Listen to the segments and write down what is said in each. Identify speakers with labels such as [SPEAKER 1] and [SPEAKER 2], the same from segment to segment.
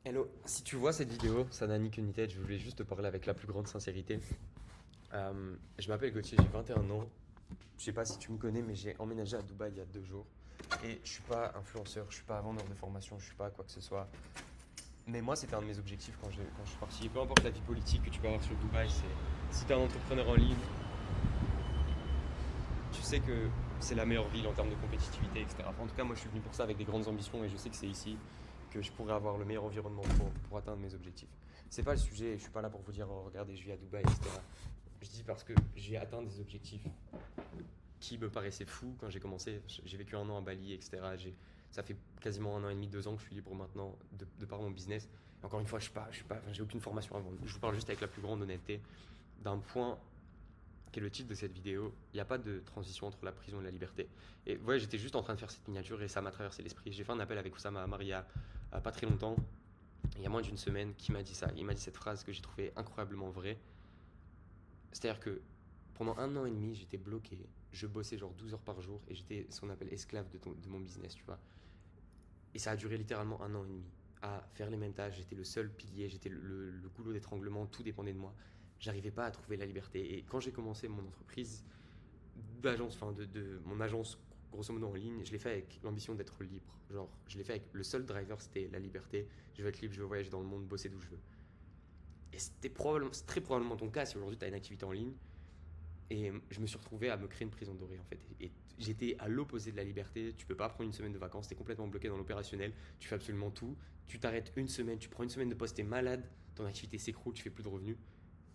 [SPEAKER 1] Hello, si tu vois cette vidéo, ça n'a ni queue ni tête, je voulais juste te parler avec la plus grande sincérité. Je m'appelle Gauthier, j'ai 21 ans. Je sais pas si tu me connais, mais j'ai emménagé à Dubaï il y a 2 jours. Et je suis pas influenceur, je suis pas vendeur de formation, je suis pas quoi que ce soit. Mais moi, c'était un de mes objectifs quand je suis parti. Peu importe la vie politique que tu peux avoir sur Dubaï, c'est si tu es un entrepreneur en ligne, tu sais que c'est la meilleure ville en termes de compétitivité, etc. Enfin, en tout cas, moi, je suis venu pour ça avec des grandes ambitions et je sais que c'est ici que je pourrais avoir le meilleur environnement pour atteindre mes objectifs. C'est pas le sujet, je suis pas là pour vous dire oh, regardez, je vis à Dubaï, etc. Je dis parce que j'ai atteint des objectifs qui me paraissaient fous quand j'ai commencé. J'ai vécu un an à Bali, etc. Ça fait quasiment un an et demi, 2 ans que je suis libre maintenant de par mon business. Et encore une fois, enfin, j'ai aucune formation avant. Je vous parle juste avec la plus grande honnêteté d'un point qui est le titre de cette vidéo. Il n'y a pas de transition entre la prison et la liberté. Et ouais, j'étais juste en train de faire cette miniature et ça m'a traversé l'esprit. J'ai fait un appel avec Oussama Hamar il y a pas très longtemps, il y a moins d'une semaine, qui m'a dit ça. Il m'a dit cette phrase que j'ai trouvée incroyablement vraie. C'est-à-dire que pendant un an et demi, j'étais bloqué. Je bossais genre 12 heures par jour et j'étais ce qu'on appelle esclave de mon business, tu vois. Et ça a duré littéralement un an et demi. À faire les mêmes tâches, j'étais le seul pilier, j'étais le goulot d'étranglement, tout dépendait de moi. J'arrivais pas à trouver la liberté. Et quand j'ai commencé mon entreprise d'agence, enfin de mon agence grosso modo en ligne, je l'ai fait avec l'ambition d'être libre. Genre, je l'ai fait avec le seul driver, c'était la liberté. Je veux être libre, je veux voyager dans le monde, bosser d'où je veux. Et c'est très probablement ton cas si aujourd'hui tu as une activité en ligne. Et je me suis retrouvé à me créer une prison dorée en fait. Et j'étais à l'opposé de la liberté. Tu peux pas prendre une semaine de vacances, t'es complètement bloqué dans l'opérationnel. Tu fais absolument tout. Tu t'arrêtes une semaine, tu prends une semaine de poste, t'es malade, ton activité s'écroule, tu fais plus de revenus.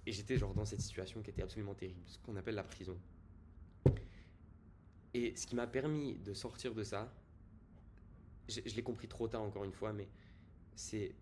[SPEAKER 1] Et j'étais genre dans cette situation qui était absolument terrible, ce qu'on appelle la prison. Et ce qui m'a permis de sortir de ça, je l'ai compris trop tard encore une fois, mais c'est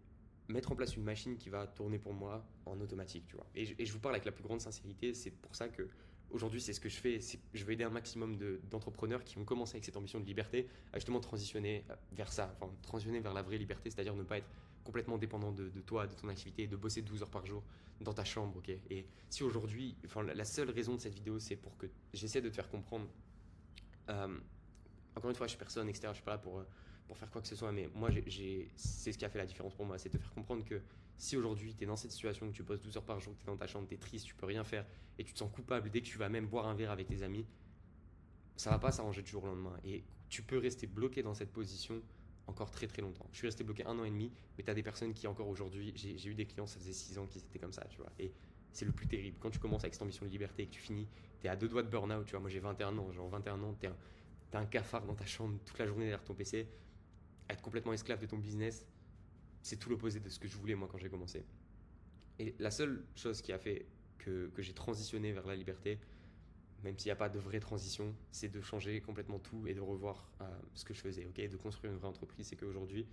[SPEAKER 1] mettre en place une machine qui va tourner pour moi en automatique, tu vois. Et je vous parle avec la plus grande sincérité, c'est pour ça que aujourd'hui c'est ce que je fais, je veux aider un maximum d'entrepreneurs qui ont commencé avec cette ambition de liberté à justement transitionner vers ça, enfin transitionner vers la vraie liberté, c'est-à-dire ne pas être complètement dépendant de toi, de ton activité, de bosser 12 heures par jour dans ta chambre, ok. Et si aujourd'hui, enfin la seule raison de cette vidéo, c'est pour que j'essaie de te faire comprendre euh, encore une fois, je suis personne extérieure, je suis pas là pour faire quoi que ce soit, mais moi, c'est ce qui a fait la différence pour moi, c'est de te faire comprendre que si aujourd'hui tu es dans cette situation, que tu bosses 12 heures par jour, que tu es dans ta chambre, tu es triste, tu peux rien faire, et tu te sens coupable dès que tu vas même boire un verre avec tes amis, ça va pas s'arranger du jour au lendemain. Et tu peux rester bloqué dans cette position encore très très longtemps. Je suis resté bloqué un an et demi, mais tu as des personnes qui encore aujourd'hui, j'ai eu des clients, ça faisait 6 ans qu'ils étaient comme ça, tu vois. Et c'est le plus terrible. Quand tu commences avec cette ambition de liberté et que tu finis, tu es à deux doigts de burn-out, tu vois. Moi j'ai 21 ans, genre 21 ans, t'as un cafard dans ta chambre toute la journée derrière ton PC, être complètement esclave de ton business, c'est tout l'opposé de ce que je voulais moi quand j'ai commencé. Et la seule chose qui a fait que j'ai transitionné vers la liberté, même s'il n'y a pas de vraie transition, c'est de changer complètement tout et de revoir ce que je faisais, ok, de construire une vraie entreprise. C'est qu'aujourd'hui,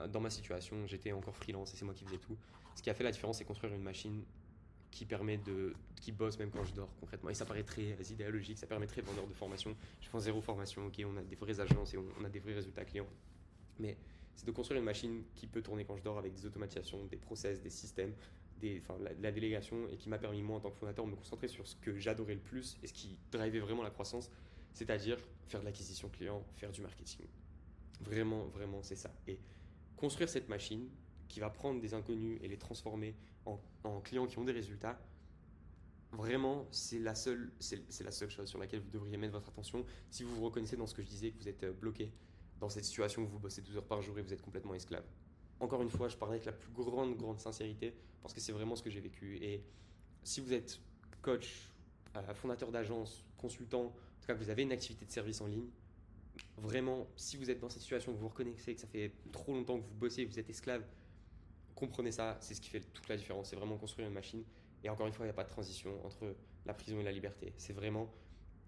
[SPEAKER 1] dans ma situation, j'étais encore freelance et c'est moi qui faisais tout. Ce qui a fait la différence, c'est construire une machine qui bosse même quand je dors concrètement. Et ça paraît très idéologique, ça permettrait de vendeurs de formation. Je fais zéro formation, ok, on a des vraies agences et on a des vrais résultats clients. Mais c'est de construire une machine qui peut tourner quand je dors avec des automatisations, des process, des systèmes, la délégation et qui m'a permis, moi, en tant que fondateur, de me concentrer sur ce que j'adorais le plus et ce qui drivait vraiment la croissance, c'est-à-dire faire de l'acquisition client, faire du marketing. Vraiment, vraiment, c'est ça. Et construire cette machine qui va prendre des inconnus et les transformer en clients qui ont des résultats, vraiment, c'est la seule chose sur laquelle vous devriez mettre votre attention si vous vous reconnaissez dans ce que je disais, que vous êtes bloqué dans cette situation où vous bossez 12 heures par jour et vous êtes complètement esclave. Encore une fois, je parle avec la plus grande, grande sincérité parce que c'est vraiment ce que j'ai vécu. Et si vous êtes coach, fondateur d'agence, consultant, en tout cas, vous avez une activité de service en ligne, vraiment, si vous êtes dans cette situation, que vous reconnaissez que ça fait trop longtemps que vous bossez, que vous êtes esclave, comprenez ça, c'est ce qui fait toute la différence. C'est vraiment construire une machine. Et encore une fois, il n'y a pas de transition entre la prison et la liberté. C'est vraiment,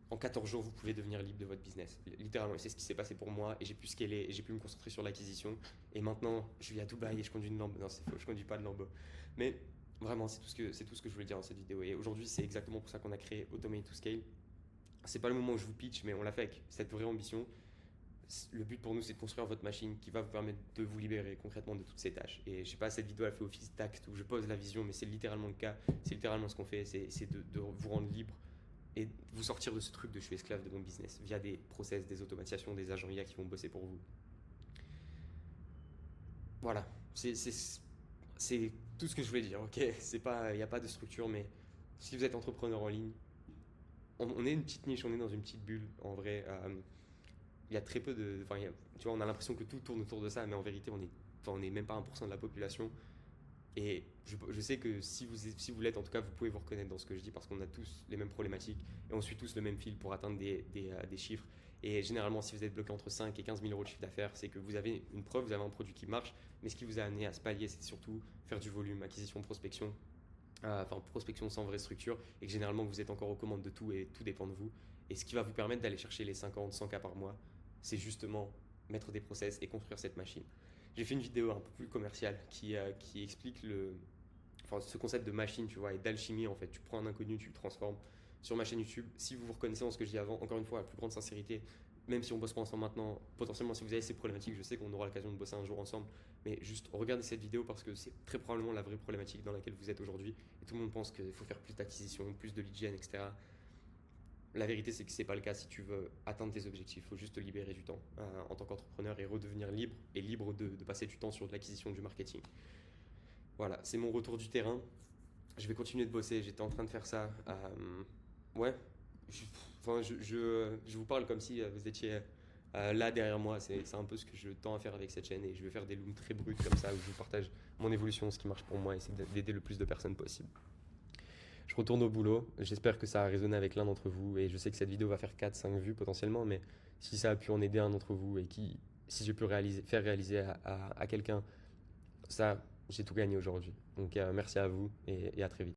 [SPEAKER 1] en 14 jours, vous pouvez devenir libre de votre business. Littéralement, c'est ce qui s'est passé pour moi. Et j'ai pu scaler, et j'ai pu me concentrer sur l'acquisition. Et maintenant, je vis à Dubaï et je conduis une Lambo. Non, c'est faux, je conduis pas de Lambo. Mais vraiment, c'est tout ce que je voulais dire dans cette vidéo. Et aujourd'hui, c'est exactement pour ça qu'on a créé Automate to Scale. C'est pas le moment où je vous pitch, mais on l'a fait avec cette vraie ambition. Le but pour nous, c'est de construire votre machine qui va vous permettre de vous libérer concrètement de toutes ces tâches. Et je sais pas, cette vidéo, elle fait office d'acte où je pose la vision, mais c'est littéralement le cas. C'est littéralement ce qu'on fait. C'est de vous rendre libre et vous sortir de ce truc de je suis esclave de mon business via des process, des automatisations, des agents IA qui vont bosser pour vous. Voilà. C'est tout ce que je voulais dire, ok? Il n'y a pas de structure, mais si vous êtes entrepreneur en ligne, on est une petite niche, on est dans une petite bulle. En vrai, il y a très peu de. Enfin, tu vois, on a l'impression que tout tourne autour de ça, mais en vérité, on est même pas 1% de la population. Et je sais que si vous l'êtes, en tout cas, vous pouvez vous reconnaître dans ce que je dis parce qu'on a tous les mêmes problématiques et on suit tous le même fil pour atteindre des chiffres. Et généralement, si vous êtes bloqué entre 5 et 15 000 euros de chiffre d'affaires, c'est que vous avez une preuve, vous avez un produit qui marche, mais ce qui vous a amené à se pallier, c'est surtout faire du volume, acquisition, prospection, enfin prospection sans vraie structure, et que généralement vous êtes encore aux commandes de tout et tout dépend de vous. Et ce qui va vous permettre d'aller chercher les 50, 100 cas par mois, c'est justement mettre des process et construire cette machine. J'ai fait une vidéo un peu plus commerciale qui explique enfin, ce concept de machine, tu vois, et d'alchimie en fait. Tu prends un inconnu, tu le transformes. Sur ma chaîne YouTube, si vous vous reconnaissez dans ce que je dis avant, encore une fois, la plus grande sincérité, même si on bosse pas ensemble maintenant, potentiellement si vous avez ces problématiques, je sais qu'on aura l'occasion de bosser un jour ensemble, mais juste regardez cette vidéo parce que c'est très probablement la vraie problématique dans laquelle vous êtes aujourd'hui. Et tout le monde pense qu'il faut faire plus d'acquisition, plus de lead gen, etc. La vérité, c'est que c'est pas le cas si tu veux atteindre tes objectifs. Il faut juste te libérer du temps en tant qu'entrepreneur et redevenir libre et libre de passer du temps sur de l'acquisition, du marketing. Voilà, c'est mon retour du terrain. Je vais continuer de bosser. J'étais en train de faire ça. Ouais, je, enfin, je vous parle comme si vous étiez là derrière moi. C'est un peu ce que je tends à faire avec cette chaîne et je vais faire des looms très bruts comme ça où je vous partage mon évolution, ce qui marche pour moi et c'est d'aider le plus de personnes possible. Je retourne au boulot. J'espère que ça a résonné avec l'un d'entre vous et je sais que cette vidéo va faire 4-5 vues potentiellement, mais si ça a pu en aider un d'entre vous et si j'ai pu faire réaliser à quelqu'un ça, j'ai tout gagné aujourd'hui. Donc merci à vous et à très vite.